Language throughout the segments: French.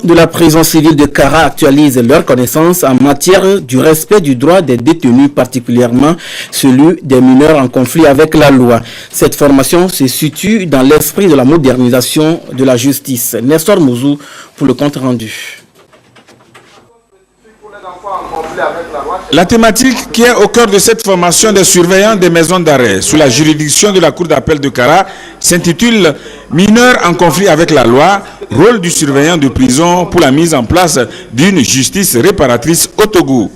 De la prison civile de Kara actualisent leurs connaissances en matière du respect du droit des détenus, particulièrement celui des mineurs en conflit avec la loi. Cette formation se situe dans l'esprit de la modernisation de la justice. Nestor Mouzou pour le compte rendu. La thématique qui est au cœur de cette formation des surveillants des maisons d'arrêt sous la juridiction de la Cour d'appel de Kara s'intitule « Mineurs en conflit avec la loi, rôle du surveillant de prison pour la mise en place d'une justice réparatrice au Togo ».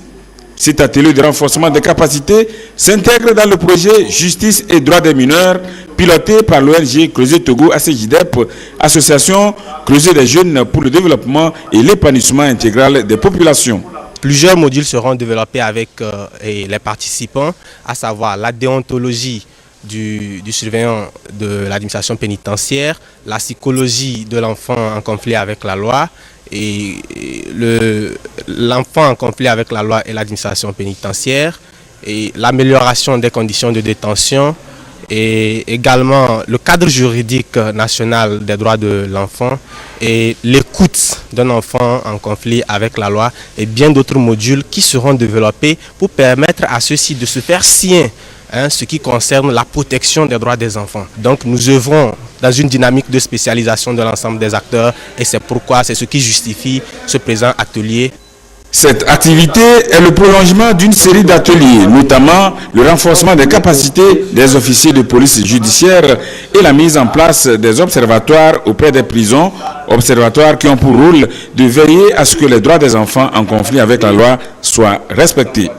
Cet atelier de renforcement des capacités s'intègre dans le projet Justice et droits des mineurs piloté par l'ONG Creuset Togo ACJDEP, Association Creuset des jeunes pour le développement et l'épanouissement intégral des populations. Plusieurs modules seront développés avec les participants, à savoir la déontologie du surveillant de l'administration pénitentiaire, la psychologie de l'enfant en conflit avec la loi, et l'enfant en conflit avec la loi et l'administration pénitentiaire, et l'amélioration des conditions de détention, et également le cadre juridique national des droits de l'enfant et l'écoute d'un enfant en conflit avec la loi et bien d'autres modules qui seront développés pour permettre à ceux-ci de se faire sien, ce qui concerne la protection des droits des enfants. Donc nous œuvrons dans une dynamique de spécialisation de l'ensemble des acteurs et c'est pourquoi c'est ce qui justifie ce présent atelier. Cette activité est le prolongement d'une série d'ateliers, notamment le renforcement des capacités des officiers de police judiciaire et la mise en place des observatoires auprès des prisons, observatoires qui ont pour rôle de veiller à ce que les droits des enfants en conflit avec la loi soient respectés.